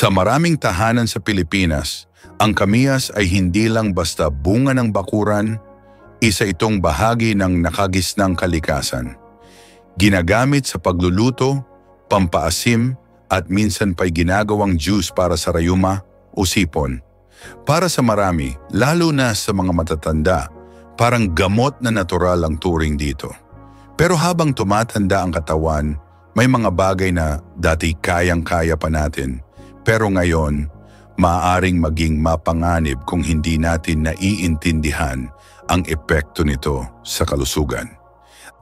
Sa maraming tahanan sa Pilipinas, ang kamiyas ay hindi lang basta bunga ng bakuran, isa itong bahagi ng nakagisnang kalikasan. Ginagamit sa pagluluto, pampaasim, at minsan pa'y ginagawang juice para sa rayuma o sipon. Para sa marami, lalo na sa mga matatanda, parang gamot na natural ang turing dito. Pero habang tumatanda ang katawan, may mga bagay na dati kayang-kaya pa natin. Pero ngayon, maaaring maging mapanganib kung hindi natin naiintindihan ang epekto nito sa kalusugan.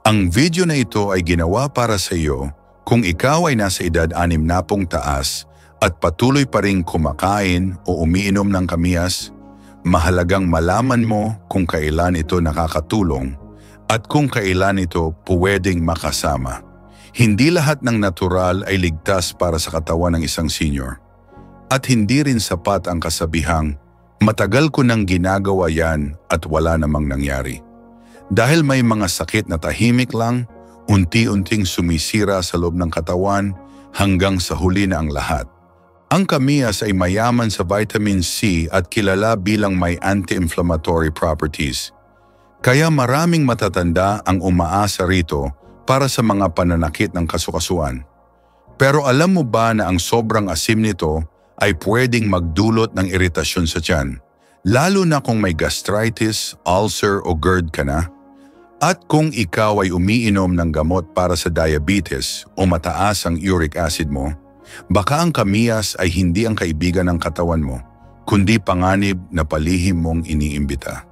Ang video na ito ay ginawa para sa iyo kung ikaw ay nasa edad 60 taas at patuloy pa ring kumakain o umiinom ng kamiyas. Mahalagang malaman mo kung kailan ito nakakatulong at kung kailan ito pwedeng makasama. Hindi lahat ng natural ay ligtas para sa katawan ng isang senior. At hindi rin sapat ang kasabihang, matagal ko nang ginagawa yan at wala namang nangyari. Dahil may mga sakit na tahimik lang, unti-unting sumisira sa loob ng katawan hanggang sa huli na ang lahat. Ang kamiyas ay mayaman sa vitamin C at kilala bilang may anti-inflammatory properties. Kaya maraming matatanda ang umaasa rito para sa mga pananakit ng kasukasuan. Pero alam mo ba na ang sobrang asim nito ay pwedeng magdulot ng iritasyon sa tiyan, lalo na kung may gastritis, ulcer o GERD ka na? At kung ikaw ay umiinom ng gamot para sa diabetes o mataas ang uric acid mo, baka ang kamiyas ay hindi ang kaibigan ng katawan mo, kundi panganib na palihim mong iniimbita.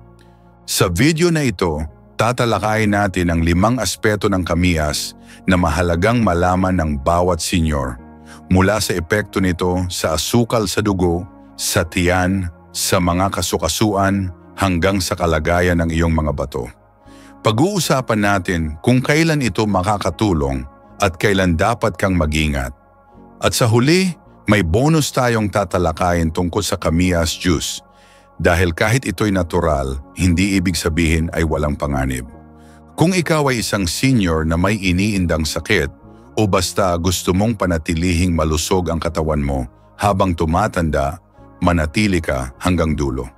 Sa video na ito, tatalakayin natin ang 5 aspeto ng kamiyas na mahalagang malaman ng bawat senior, mula sa epekto nito sa asukal sa dugo, sa tiyan, sa mga kasukasuan, hanggang sa kalagayan ng iyong mga bato. Pag-uusapan natin kung kailan ito makakatulong at kailan dapat kang mag-ingat. At sa huli, may bonus tayong tatalakayin tungkol sa kamiyas juice. Dahil kahit ito'y natural, hindi ibig sabihin ay walang panganib. Kung ikaw ay isang senior na may iniindang sakit o basta gusto mong panatilihing malusog ang katawan mo habang tumatanda, manatili ka hanggang dulo.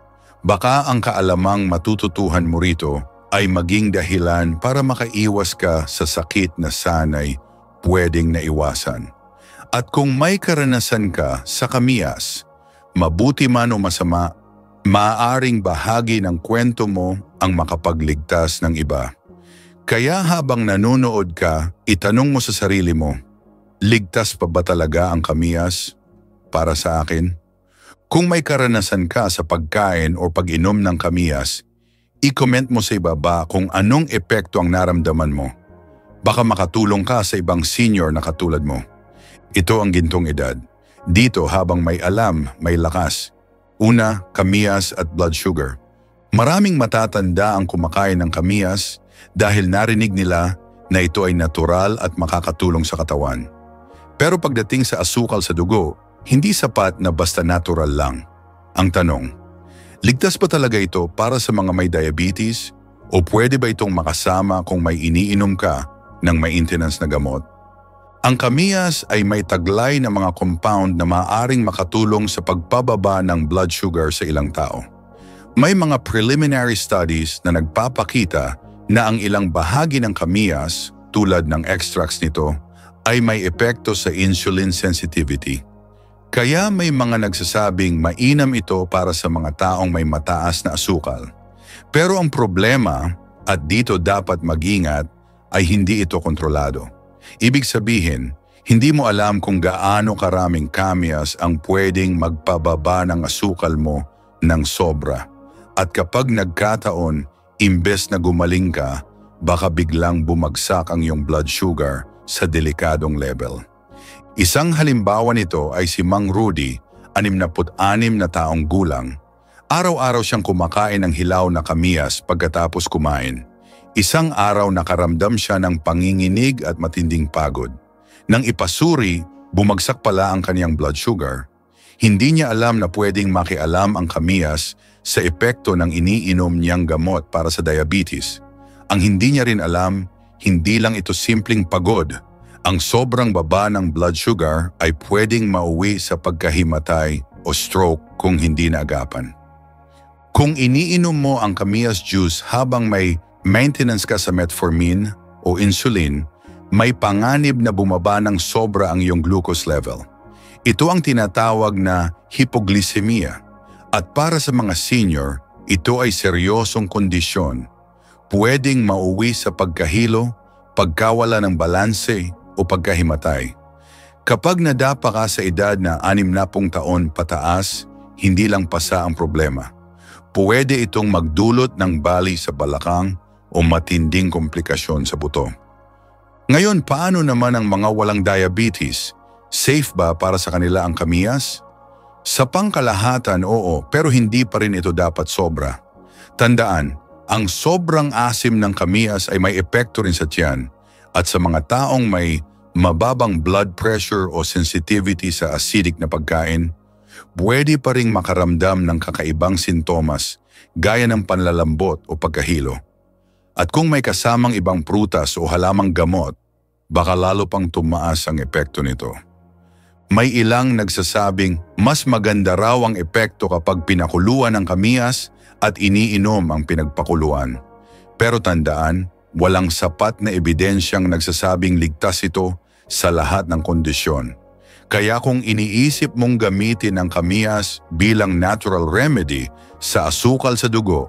Baka ang kaalamang matututuhan mo rito ay maging dahilan para makaiwas ka sa sakit na sanay pwedeng naiwasan. At kung may karanasan ka sa kamiyas, mabuti man o masama, maaaring bahagi ng kwento mo ang makapagligtas ng iba. Kaya habang nanonood ka, itanong mo sa sarili mo, ligtas pa ba talaga ang kamiyas para sa akin? Kung may karanasan ka sa pagkain o pag-inom ng kamiyas, i-comment mo sa ibaba kung anong epekto ang naramdaman mo. Baka makatulong ka sa ibang senior na katulad mo. Ito ang Gintong Edad. Dito habang may alam, may lakas. Una, kamiyas at blood sugar. Maraming matatanda ang kumakain ng kamiyas dahil narinig nila na ito ay natural at makakatulong sa katawan. Pero pagdating sa asukal sa dugo, hindi sapat na basta natural lang. Ang tanong, ligtas ba talaga ito para sa mga may diabetes o pwede ba itong makasama kung may iniinom ka ng maintenance na gamot? Ang kamiyas ay may taglay na mga compound na maaaring makatulong sa pagpababa ng blood sugar sa ilang tao. May mga preliminary studies na nagpapakita na ang ilang bahagi ng kamiyas, tulad ng extracts nito, ay may epekto sa insulin sensitivity. Kaya may mga nagsasabing mainam ito para sa mga taong may mataas na asukal. Pero ang problema, at dito dapat mag-ingat, ay hindi ito kontrolado. Ibig sabihin, hindi mo alam kung gaano karaming kamiyas ang pwedeng magpababa ng asukal mo ng sobra. At kapag nagkataon, imbes na gumaling ka, baka biglang bumagsak ang iyong blood sugar sa delikadong level. Isang halimbawa nito ay si Mang Rudy, 66 na taong gulang. Araw-araw siyang kumakain ng hilaw na kamiyas pagkatapos kumain. Isang araw nakaramdam siya ng panginginig at matinding pagod. Nang ipasuri, bumagsak pala ang kaniyang blood sugar. Hindi niya alam na pwedeng makialam ang kamiyas sa epekto ng iniinom niyang gamot para sa diabetes. Ang hindi niya rin alam, hindi lang ito simpleng pagod. Ang sobrang baba ng blood sugar ay pwedeng mauwi sa pagkahimatay o stroke kung hindi naagapan. Kung iniinom mo ang Kamias juice habang may maintenance ka sa metformin o insulin, may panganib na bumaba ng sobra ang iyong glucose level. Ito ang tinatawag na hypoglycemia. At para sa mga senior, ito ay seryosong kondisyon. Pwedeng mauwi sa pagkahilo, pagkawala ng balanse o pagkahimatay. Kapag nadapa ka sa edad na 60 taon pataas, hindi lang pasa ang problema. Pwede itong magdulot ng bali sa balakang o matinding komplikasyon sa buto. Ngayon, paano naman ang mga walang diabetes? Safe ba para sa kanila ang Kamias? Sa pangkalahatan, oo, pero hindi pa rin ito dapat sobra. Tandaan, ang sobrang asim ng Kamias ay may epekto rin sa tiyan at sa mga taong may mababang blood pressure o sensitivity sa acidic na pagkain, pwede pa ring makaramdam ng kakaibang sintomas gaya ng panlalambot o pagkahilo. At kung may kasamang ibang prutas o halamang gamot, baka lalo pang tumaas ang epekto nito. May ilang nagsasabing mas maganda raw ang epekto kapag pinakuluan ang Kamias at iniinom ang pinagpakuluan. Pero tandaan, walang sapat na ebidensyang nagsasabing ligtas ito sa lahat ng kondisyon. Kaya kung iniisip mong gamitin ang Kamias bilang natural remedy sa asukal sa dugo,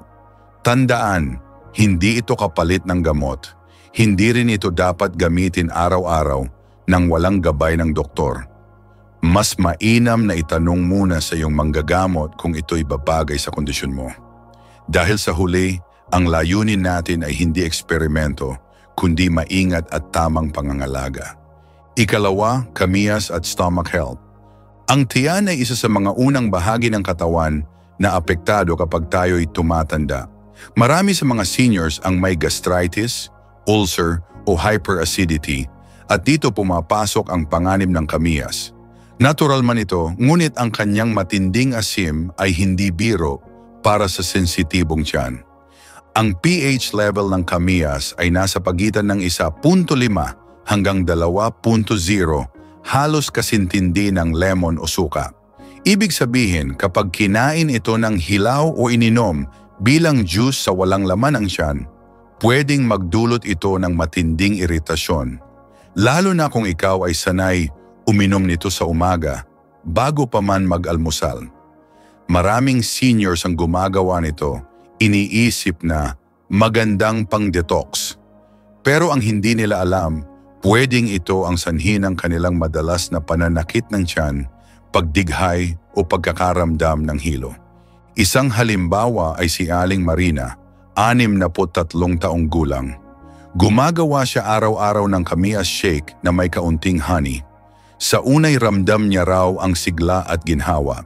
tandaan, hindi ito kapalit ng gamot. Hindi rin ito dapat gamitin araw-araw nang walang gabay ng doktor. Mas mainam na itanong muna sa iyong manggagamot kung ito'y babagay sa kondisyon mo. Dahil sa huli, ang layunin natin ay hindi eksperimento, kundi maingat at tamang pangangalaga. Ikalawa, Kamias at stomach health. Ang tiyan ay isa sa mga unang bahagi ng katawan na apektado kapag tayo'y tumatanda. Marami sa mga seniors ang may gastritis, ulcer o hyperacidity at dito pumapasok ang panganib ng Kamias. Natural man ito, ngunit ang kanyang matinding asim ay hindi biro para sa sensitibong tiyan. Ang pH level ng Kamias ay nasa pagitan ng 1.5 hanggang 2.0, halos kasintindi ng lemon o suka. Ibig sabihin, kapag kinain ito ng hilaw o ininom bilang juice sa walang laman ang tiyan, pwedeng magdulot ito ng matinding iritasyon. Lalo na kung ikaw ay sanay uminom nito sa umaga, bago pa man mag-almusal. Maraming seniors ang gumagawa nito, iniisip na magandang pang-detox. Pero ang hindi nila alam, pwedeng ito ang sanhi ng kanilang madalas na pananakit ng tiyan, pagdighay o pagkakaramdam ng hilo. Isang halimbawa ay si Aling Marina, 63 taong gulang. Gumagawa siya araw-araw ng Kamias shake na may kaunting honey. Sa unay ramdam niya raw ang sigla at ginhawa.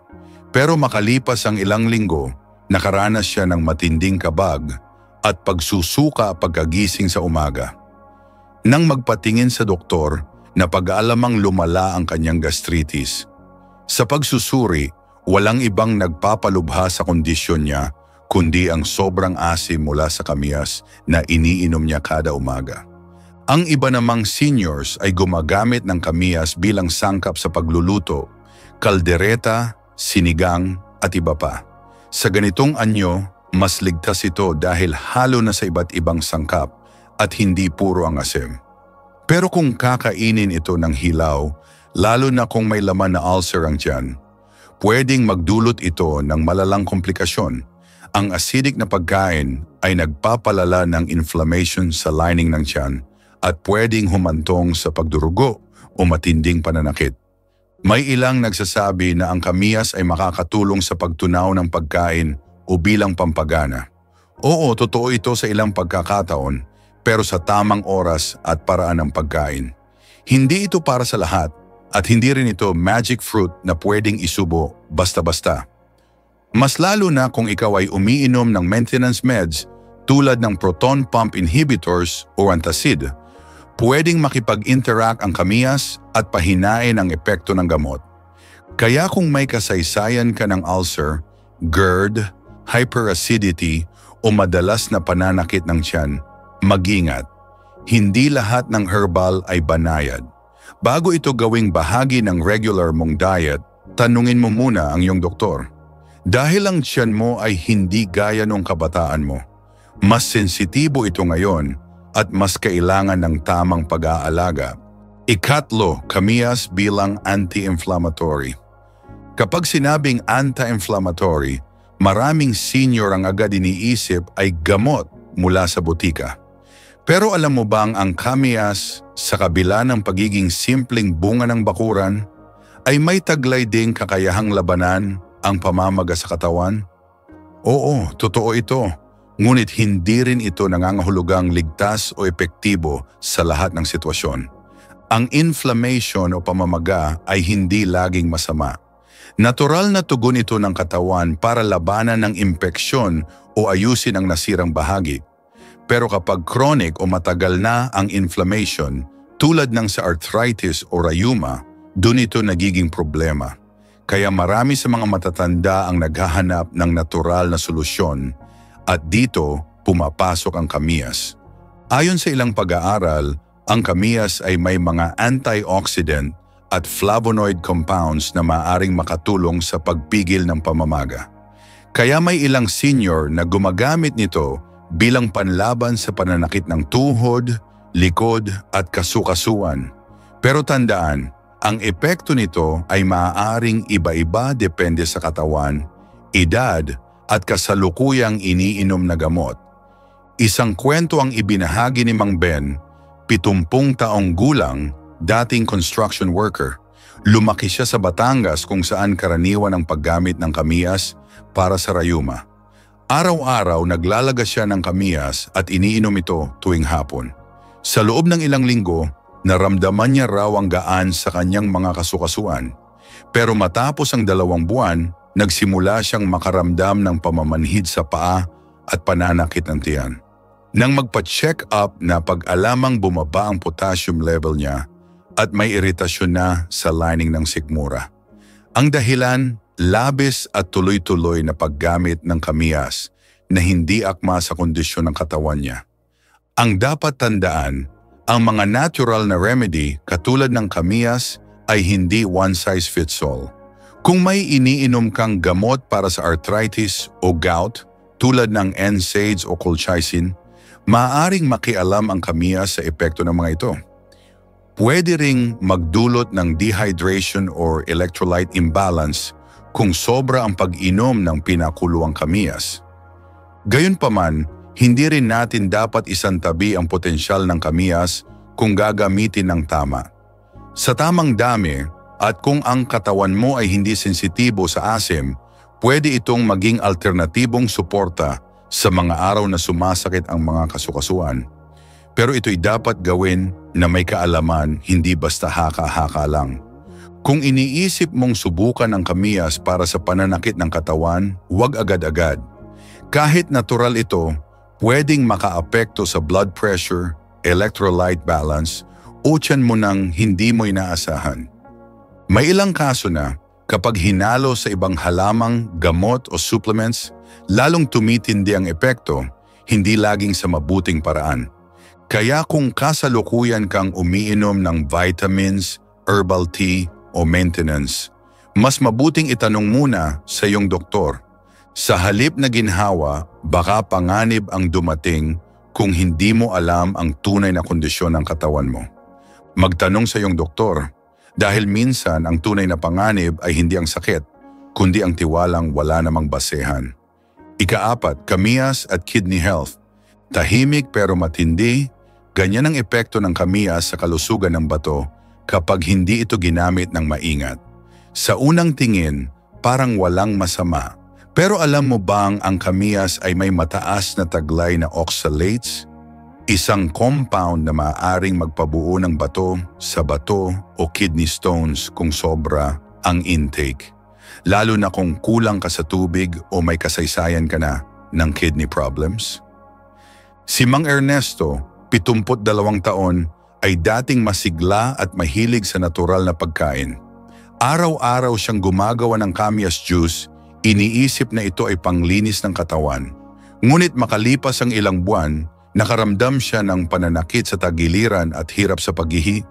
Pero makalipas ang ilang linggo, nakaranas siya ng matinding kabag at pagsusuka pagkagising sa umaga. Nang magpatingin sa doktor, napag-alamang lumala ang kanyang gastritis. Sa pagsusuri, walang ibang nagpapalubha sa kondisyon niya kundi ang sobrang asim mula sa Kamias na iniinom niya kada umaga. Ang iba namang seniors ay gumagamit ng Kamias bilang sangkap sa pagluluto, kaldereta, sinigang at iba pa. Sa ganitong anyo, mas ligtas ito dahil halo na sa iba't ibang sangkap at hindi puro ang asim. Pero kung kakainin ito ng hilaw, lalo na kung may laman na ulcer ang tiyan, pwedeng magdulot ito ng malalang komplikasyon. Ang acidic na pagkain ay nagpapalala ng inflammation sa lining ng tiyan at pwedeng humantong sa pagdurugo o matinding pananakit. May ilang nagsasabi na ang Kamias ay makakatulong sa pagtunaw ng pagkain o bilang pampagana. Oo, totoo ito sa ilang pagkakataon, pero sa tamang oras at paraan ng pagkain. Hindi ito para sa lahat at hindi rin ito magic fruit na pwedeng isubo basta-basta. Mas lalo na kung ikaw ay umiinom ng maintenance meds tulad ng proton pump inhibitors o antacid, pwedeng makipag-interact ang Kamias at pahinain ang epekto ng gamot. Kaya kung may kasaysayan ka ng ulcer, GERD, hyperacidity o madalas na pananakit ng tiyan, mag-ingat. Hindi lahat ng herbal ay banayad. Bago ito gawing bahagi ng regular mong diet, tanungin mo muna ang iyong doktor. Dahil ang tiyan mo ay hindi gaya nung kabataan mo. Mas sensitibo ito ngayon at mas kailangan ng tamang pag-aalaga. Ikatlo, kamiyas bilang anti-inflammatory. Kapag sinabing anti-inflammatory, maraming senior ang agad iniisip ay gamot mula sa butika. Pero alam mo bang ang kamiyas, sa kabila ng pagiging simpleng bunga ng bakuran, ay may taglay ding kakayahang labanan ang pamamaga sa katawan? Oo, totoo ito. Ngunit hindi rin ito nangangahulugang ligtas o epektibo sa lahat ng sitwasyon. Ang inflammation o pamamaga ay hindi laging masama. Natural na tugon ito ng katawan para labanan ng impeksyon o ayusin ang nasirang bahagi. Pero kapag chronic o matagal na ang inflammation, tulad ng sa arthritis o rheuma, dun ito nagiging problema. Kaya marami sa mga matatanda ang naghahanap ng natural na solusyon at dito pumapasok ang kamiyas. Ayon sa ilang pag-aaral, ang kamiyas ay may mga antioxidant at flavonoid compounds na maaaring makatulong sa pagpigil ng pamamaga. Kaya may ilang senior na gumagamit nito bilang panlaban sa pananakit ng tuhod, likod at kasukasuan. Pero tandaan, ang epekto nito ay maaaring iba-iba depende sa katawan, edad at kasalukuyang iniinom na gamot. Isang kwento ang ibinahagi ni Mang Ben, 70 taong gulang, dating construction worker. Lumaki siya sa Batangas kung saan karaniwan ang paggamit ng kamiyas para sa rayuma. Araw-araw naglalaga siya ng kamiyas at iniinom ito tuwing hapon. Sa loob ng ilang linggo, naramdaman niya raw ang gaan sa kanyang mga kasukasuan. Pero matapos ang 2 buwan, nagsimula siyang makaramdam ng pamamanhid sa paa at pananakit ng tiyan. Nang magpa-check up na pag-alamang bumaba ang potassium level niya at may iritasyon na sa lining ng sikmura. Ang dahilan, labis at tuloy-tuloy na paggamit ng kamiyas na hindi akma sa kondisyon ng katawan niya. Ang dapat tandaan, ang mga natural na remedy katulad ng kamiyas ay hindi one-size-fits-all. Kung may iniinom kang gamot para sa arthritis o gout tulad ng NSAIDs o colchicine, maaaring makialam ang kamiyas sa epekto ng mga ito. Pwede ring magdulot ng dehydration or electrolyte imbalance kung sobra ang pag-inom ng pinakuluang kamiyas. Gayunpaman, hindi rin natin dapat isantabi ang potensyal ng kamiyas kung gagamitin ng tama. Sa tamang dami at kung ang katawan mo ay hindi sensitibo sa asim, pwede itong maging alternatibong suporta sa mga araw na sumasakit ang mga kasukasuan. Pero ito'y dapat gawin na may kaalaman, hindi basta haka-haka lang. Kung iniisip mong subukan ang kamiyas para sa pananakit ng katawan, huwag agad-agad. Kahit natural ito, pwedeng makaapekto sa blood pressure, electrolyte balance, o tiyan mo nang hindi mo inaasahan. May ilang kaso na kapag hinalo sa ibang halamang gamot o supplements, lalong tumitindi ang epekto, hindi laging sa mabuting paraan. Kaya kung kasalukuyan kang umiinom ng vitamins, herbal tea o maintenance, mas mabuting itanong muna sa iyong doktor. Sa halip na ginhawa, baka panganib ang dumating kung hindi mo alam ang tunay na kondisyon ng katawan mo. Magtanong sa iyong doktor dahil minsan ang tunay na panganib ay hindi ang sakit, kundi ang tiwalang wala namang basehan. Ika-4, kamiyas at kidney health. Tahimik pero matindi, ganyan ang epekto ng kamiyas sa kalusugan ng bato kapag hindi ito ginamit ng maingat. Sa unang tingin, parang walang masama. Pero alam mo bang ang kamiyas ay may mataas na taglay na oxalates? Isang compound na maaaring magpabuo ng bato sa bato o kidney stones kung sobra ang intake. Lalo na kung kulang ka sa tubig o may kasaysayan ka na ng kidney problems. Si Mang Ernesto, 72 taon, ay dating masigla at mahilig sa natural na pagkain. Araw-araw siyang gumagawa ng kamiyas juice. Iniisip na ito ay panglinis ng katawan. Ngunit makalipas ang ilang buwan, nakaramdam siya ng pananakit sa tagiliran at hirap sa paghihi.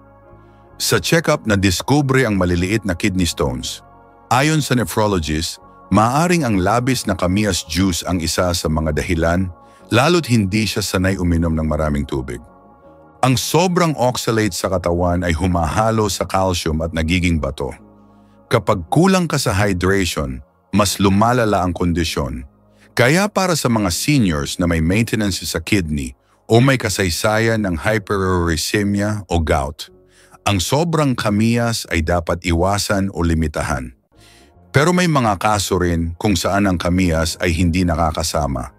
Sa check-up na diskubre ang maliliit na kidney stones. Ayon sa nephrologist, maaaring ang labis na Kamias juice ang isa sa mga dahilan, lalo't hindi siya sanay uminom ng maraming tubig. Ang sobrang oxalate sa katawan ay humahalo sa calcium at nagiging bato. Kapag kulang ka sa hydration, mas lumalala ang kondisyon. Kaya para sa mga seniors na may maintenance sa kidney o may kasaysayan ng hyperuricemia o gout, ang sobrang Kamias ay dapat iwasan o limitahan. Pero may mga kaso rin kung saan ang Kamias ay hindi nakakasama,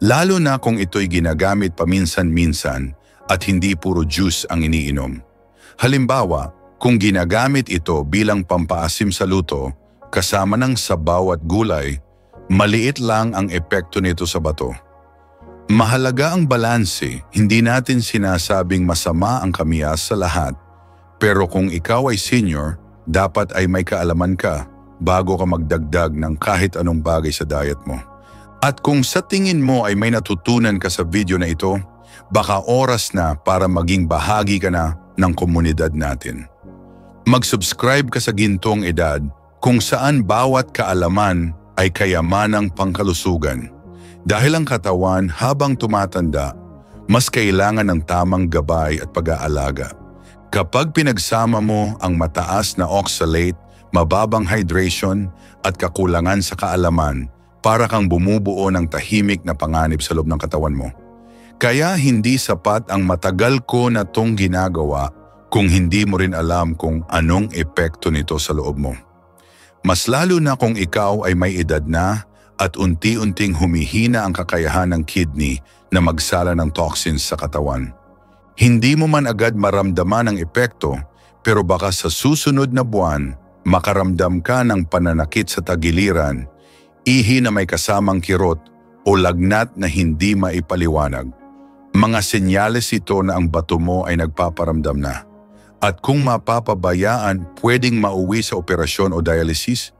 lalo na kung ito'y ginagamit paminsan-minsan at hindi puro juice ang iniinom. Halimbawa, kung ginagamit ito bilang pampaasim sa luto, kasama ng sabaw at gulay, maliit lang ang epekto nito sa bato. Mahalaga ang balanse, hindi natin sinasabing masama ang Kamias sa lahat. Pero kung ikaw ay senior, dapat ay may kaalaman ka bago ka magdagdag ng kahit anong bagay sa diet mo. At kung sa tingin mo ay may natutunan ka sa video na ito, baka oras na para maging bahagi ka na ng komunidad natin. Mag-subscribe ka sa Gintong Edad kung saan bawat kaalaman ay kayamanang pangkalusugan. Dahil ang katawan habang tumatanda, mas kailangan ng tamang gabay at pag-aalaga. Kapag pinagsama mo ang mataas na oxalate, mababang hydration at kakulangan sa kaalaman, para kang bumubuo ng tahimik na panganib sa loob ng katawan mo. Kaya hindi sapat ang matagal ko na tong ginagawa kung hindi mo rin alam kung anong epekto nito sa loob mo. Mas lalo na kung ikaw ay may edad na at unti-unting humihina ang kakayahan ng kidney na magsala ng toxins sa katawan. Hindi mo man agad maramdaman ang epekto, pero baka sa susunod na buwan, makaramdam ka ng pananakit sa tagiliran, ihi na may kasamang kirot o lagnat na hindi maipaliwanag. Mga senyales ito na ang bato mo ay nagpaparamdam na. At kung mapapabayaan, pwedeng mauwi sa operasyon o dialysis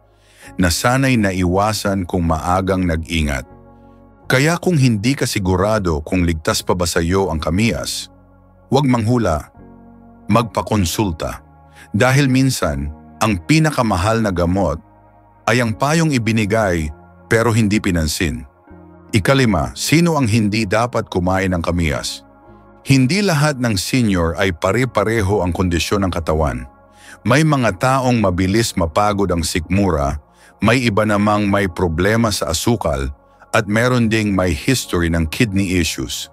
na sana'y naiwasan kung maagang nag-ingat. Kaya kung hindi ka sigurado kung ligtas pa ba sa iyo ang Kamias, huwag manghula, magpakonsulta. Dahil minsan, ang pinakamahal na gamot ay ang payong ibinigay pero hindi pinansin. Ikalima, sino ang hindi dapat kumain ng Kamias? Hindi lahat ng senior ay pare-pareho ang kondisyon ng katawan. May mga taong mabilis mapagod ang sikmura, may iba namang may problema sa asukal, at meron ding may history ng kidney issues.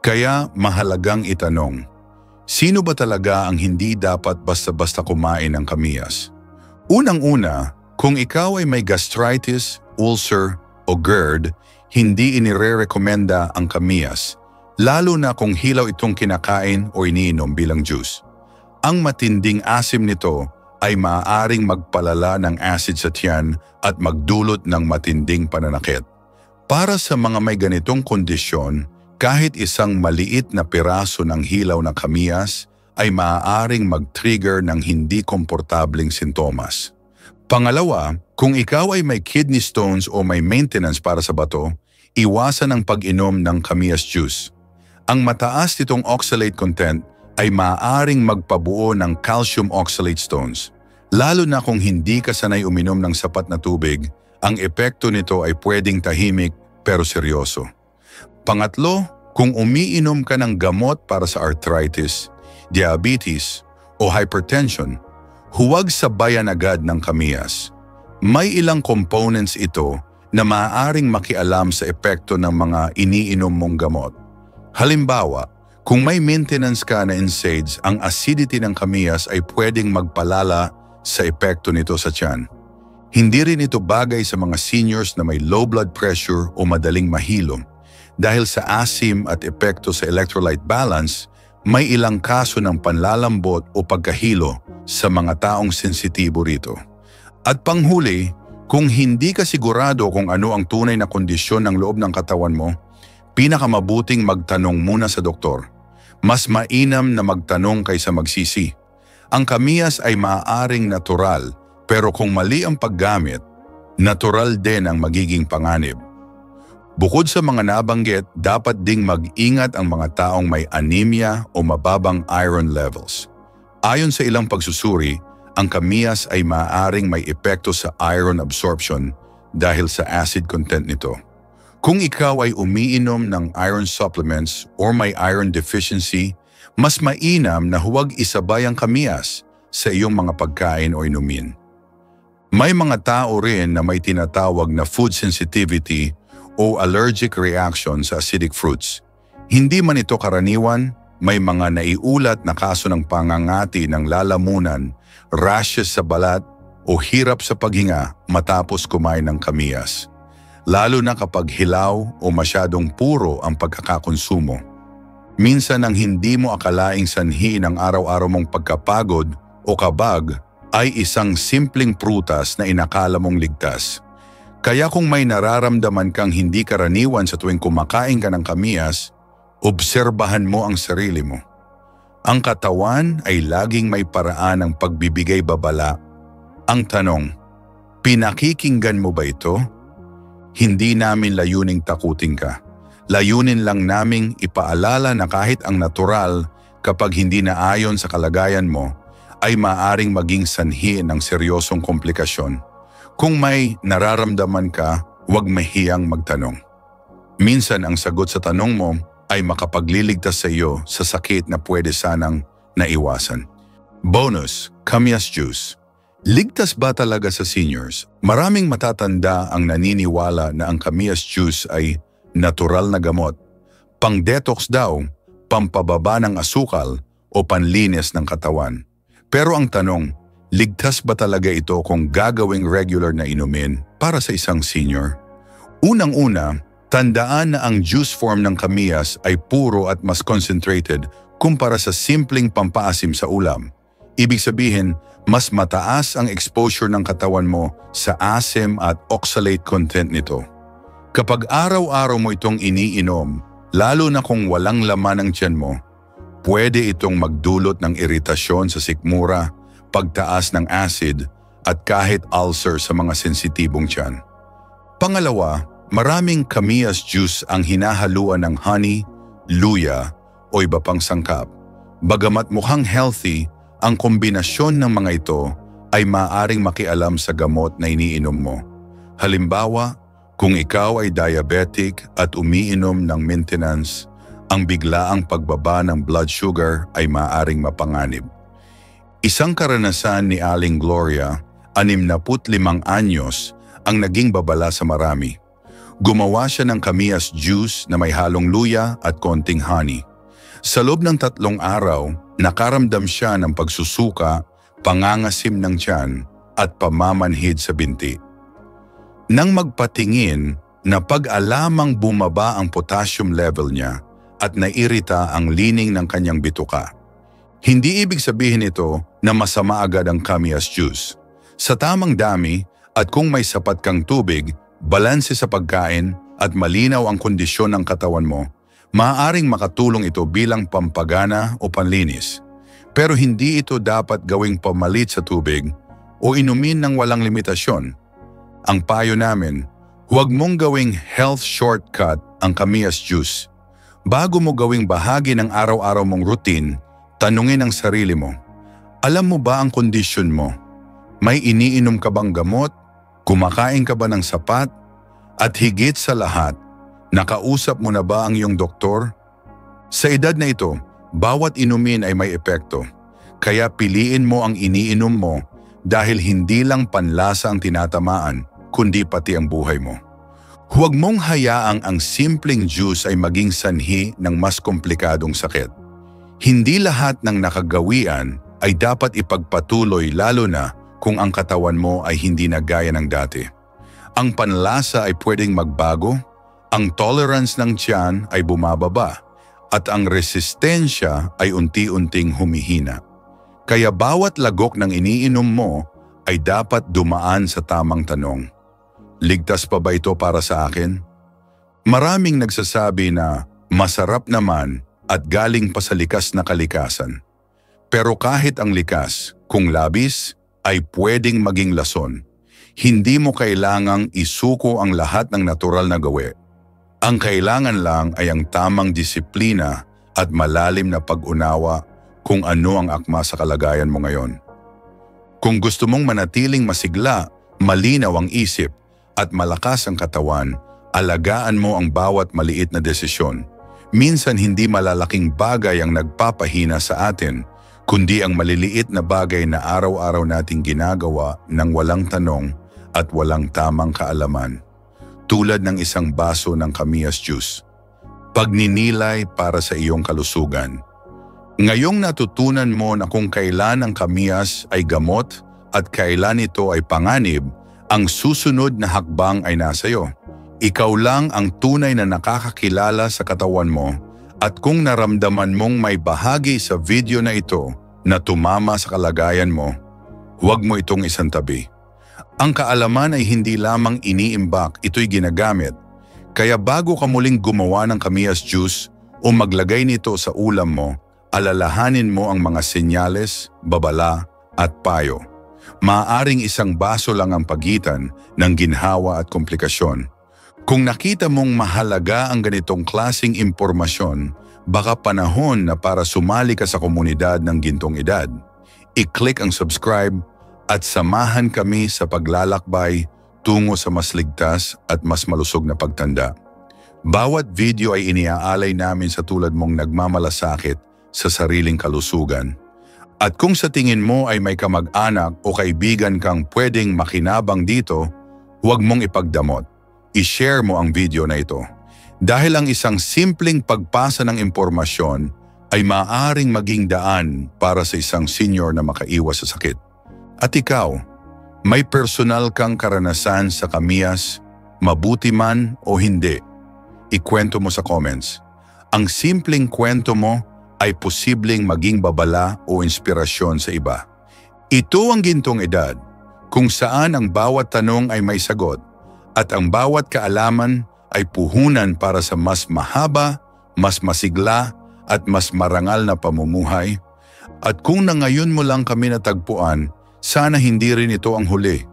Kaya mahalagang itanong, sino ba talaga ang hindi dapat basta-basta kumain ng Kamias? Unang-una, kung ikaw ay may gastritis, ulcer o GERD, hindi inire-rekomenda ang Kamias, lalo na kung hilaw itong kinakain o iniinom bilang juice. Ang matinding asim nito ay maaaring magpalala ng acid sa tiyan at magdulot ng matinding pananakit. Para sa mga may ganitong kondisyon, kahit isang maliit na piraso ng hilaw na Kamias ay maaaring mag-trigger ng hindi komportabling sintomas. Pangalawa, kung ikaw ay may kidney stones o may maintenance para sa bato, iwasan ang pag-inom ng Kamias juice. Ang mataas nitong oxalate content ay maaaring magpabuo ng calcium oxalate stones. Lalo na kung hindi ka sanay uminom ng sapat na tubig, ang epekto nito ay pwedeng tahimik pero seryoso. Pangatlo, kung umiinom ka ng gamot para sa arthritis, diabetes o hypertension, huwag sabayan agad ng Kamias. May ilang components ito na maaaring makialam sa epekto ng mga iniinom mong gamot. Halimbawa, kung may maintenance ka na NSAIDs, ang acidity ng Kamias ay pwedeng magpalala sa epekto nito sa tiyan. Hindi rin ito bagay sa mga seniors na may low blood pressure o madaling mahilom. Dahil sa asim at epekto sa electrolyte balance, may ilang kaso ng panlalambot o pagkahilo sa mga taong sensitibo rito. At panghuli, kung hindi ka sigurado kung ano ang tunay na kondisyon ng loob ng katawan mo, pinakamabuting magtanong muna sa doktor. Mas mainam na magtanong kaysa magsisi. Ang Kamias ay maaaring natural, pero kung mali ang paggamit, natural din ang magiging panganib. Bukod sa mga nabanggit, dapat ding mag-ingat ang mga taong may anemia o mababang iron levels. Ayon sa ilang pagsusuri, ang kamiyas ay maaaring may epekto sa iron absorption dahil sa acid content nito. Kung ikaw ay umiinom ng iron supplements or may iron deficiency, mas mainam na huwag isabay ang kamiyas sa iyong mga pagkain o inumin. May mga tao rin na may tinatawag na food sensitivity o allergic reaction sa acidic fruits. Hindi man ito karaniwan, may mga naiulat na kaso ng pangangati ng lalamunan, rashes sa balat o hirap sa paghinga matapos kumain ng kamiyas. Lalo na kapag hilaw o masyadong puro ang pagkakakonsumo. Minsan ang hindi mo akalaing sanhi ng araw-araw mong pagkapagod o kabag ay isang simpleng prutas na inakala mong ligtas. Kaya kung may nararamdaman kang hindi karaniwan sa tuwing kumakain ka ng kamiyas, obserbahan mo ang sarili mo. Ang katawan ay laging may paraan ng pagbibigay babala. Ang tanong, pinakikinggan mo ba ito? Hindi namin layuning takutin ka. Layunin lang naming ipaalala na kahit ang natural, kapag hindi na ayon sa kalagayan mo, ay maaring maging sanhi ng seryosong komplikasyon. Kung may nararamdaman ka, huwag mahiyang magtanong. Minsan ang sagot sa tanong mo ay makapagliligtas sa iyo sa sakit na pwede sanang naiwasan. Bonus, kamiyas juice. Ligtas ba talaga sa seniors? Maraming matatanda ang naniniwala na ang kamiyas juice ay natural na gamot, pang-detox daw, pampababa ng asukal o panlinis ng katawan. Pero ang tanong, ligtas ba talaga ito kung gagawing regular na inumin para sa isang senior? Unang-una, tandaan na ang juice form ng kamiyas ay puro at mas concentrated kumpara sa simpleng pampaasim sa ulam. Ibig sabihin, mas mataas ang exposure ng katawan mo sa asim at oxalate content nito. Kapag araw-araw mo itong iniinom, lalo na kung walang laman ang tiyan mo, pwede itong magdulot ng iritasyon sa sikmura, pagtaas ng acid, at kahit ulcer sa mga sensitibong tiyan. Pangalawa, maraming kamiyas juice ang hinahaluan ng honey, luya, o iba pang sangkap. Bagamat mukhang healthy, ang kombinasyon ng mga ito ay maaaring makialam sa gamot na iniinom mo. Halimbawa, kung ikaw ay diabetic at umiinom ng maintenance, ang biglaang pagbaba ng blood sugar ay maaaring mapanganib. Isang karanasan ni Aling Gloria, 65 anyos, ang naging babala sa marami. Gumawa siya ng kamiyas juice na may halong luya at konting honey. Sa loob ng 3 araw, nakaramdam siya ng pagsusuka, pangangasim ng tiyan at pamamanhid sa binti. Nang magpatingin na pag-alamang bumaba ang potassium level niya at nairita ang lining ng kanyang bituka. Hindi ibig sabihin ito na masama agad ang kamiyas juice. Sa tamang dami at kung may sapat kang tubig, balanse sa pagkain at malinaw ang kondisyon ng katawan mo, maaaring makatulong ito bilang pampagana o panlinis. Pero hindi ito dapat gawing pamalit sa tubig o inumin ng walang limitasyon. Ang payo namin, huwag mong gawing health shortcut ang kamiyas juice. Bago mo gawing bahagi ng araw-araw mong routine, tanungin ang sarili mo, alam mo ba ang kondisyon mo? May iniinom ka bang gamot? Kumakain ka ba ng sapat? At higit sa lahat, nakausap mo na ba ang iyong doktor? Sa edad na ito, bawat inumin ay may epekto. Kaya piliin mo ang iniinom mo dahil hindi lang panlasa ang tinatamaan, kundi pati ang buhay mo. Huwag mong hayaang ang simpleng juice ay maging sanhi ng mas komplikadong sakit. Hindi lahat ng nakagawian ay dapat ipagpatuloy lalo na kung ang katawan mo ay hindi na gaya ng dati. Ang panlasa ay pwedeng magbago, ang tolerance ng tiyan ay bumababa, at ang resistensya ay unti-unting humihina. Kaya bawat lagok ng iniinom mo ay dapat dumaan sa tamang tanong. Ligtas pa ba ito para sa akin? Maraming nagsasabi na masarap naman at galing pa sa likas na kalikasan. Pero kahit ang likas, kung labis, ay pwedeng maging lason. Hindi mo kailangang isuko ang lahat ng natural na gawi. Ang kailangan lang ay ang tamang disiplina at malalim na pag-unawa kung ano ang akma sa kalagayan mo ngayon. Kung gusto mong manatiling masigla, malinaw ang isip at malakas ang katawan, alagaan mo ang bawat maliit na desisyon. Minsan hindi malalaking bagay ang nagpapahina sa atin, kundi ang maliliit na bagay na araw-araw nating ginagawa ng walang tanong at walang tamang kaalaman. Tulad ng isang baso ng kamiyas juice. Pagninilay para sa iyong kalusugan. Ngayong natutunan mo na kung kailan ang kamiyas ay gamot at kailan ito ay panganib, ang susunod na hakbang ay nasa iyo. Ikaw lang ang tunay na nakakakilala sa katawan mo at kung naramdaman mong may bahagi sa video na ito na tumama sa kalagayan mo, huwag mo itong isantabi. Ang kaalaman ay hindi lamang iniimbak, ito'y ginagamit. Kaya bago ka muling gumawa ng kamiyas juice o maglagay nito sa ulam mo, alalahanin mo ang mga senyales, babala at payo. Maaaring isang baso lang ang pagitan ng ginhawa at komplikasyon. Kung nakita mong mahalaga ang ganitong klaseng impormasyon, baka panahon na para sumali ka sa komunidad ng Gintong Edad. I-click ang subscribe at samahan kami sa paglalakbay tungo sa mas ligtas at mas malusog na pagtanda. Bawat video ay iniaalay namin sa tulad mong nagmamalasakit sa sariling kalusugan. At kung sa tingin mo ay may kamag-anak o kaibigan kang pwedeng makinabang dito, huwag mong ipagdamot. I-share mo ang video na ito. Dahil ang isang simpleng pagpasa ng impormasyon ay maaaring maging daan para sa isang senior na makaiwas sa sakit. At ikaw, may personal kang karanasan sa kamiyas, mabuti man o hindi, ikwento mo sa comments. Ang simpleng kwento mo ay posibleng maging babala o inspirasyon sa iba. Ito ang Gintong Edad, kung saan ang bawat tanong ay may sagot at ang bawat kaalaman ay puhunan para sa mas mahaba, mas masigla at mas marangal na pamumuhay. At kung na ngayon mo lang kami natagpuan, sana hindi rin ito ang huli.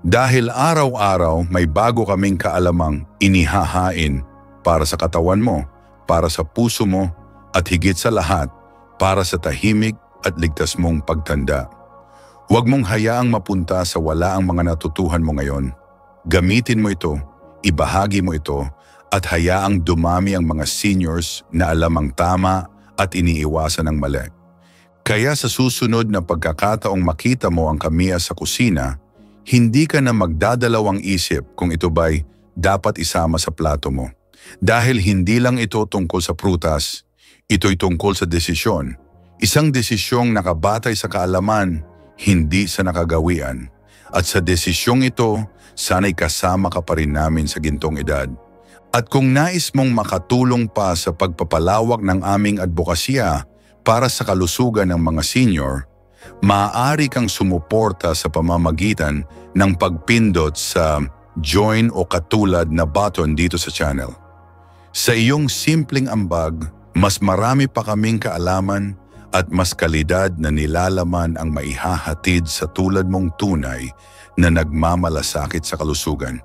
Dahil araw-araw may bago kaming kaalamang inihahain para sa katawan mo, para sa puso mo, at higit sa lahat, para sa tahimik at ligtas mong pagtanda. Huwag mong hayaang mapunta sa wala ang mga natutuhan mo ngayon. Gamitin mo ito, ibahagi mo ito, at hayaang dumami ang mga seniors na alam ang tama at iniiwasan ang mali. Kaya sa susunod na pagkakataong makita mo ang kamiyas sa kusina, hindi ka na magdadalawang isip kung ito ba'y dapat isama sa plato mo. Dahil hindi lang ito tungkol sa prutas, ito'y tungkol sa desisyon. Isang desisyong nakabatay sa kaalaman, hindi sa nakagawian. At sa desisyong ito, sana'y kasama ka pa rin namin sa Gintong Edad. At kung nais mong makatulong pa sa pagpapalawak ng aming advokasya para sa kalusugan ng mga senior, maaari kang sumuporta sa pamamagitan ng pagpindot sa join o katulad na button dito sa channel. Sa iyong simpleng ambag, mas marami pa kaming kaalaman at mas kalidad na nilalaman ang maihahatid sa tulad mong tunay na nagmamalasakit sa kalusugan.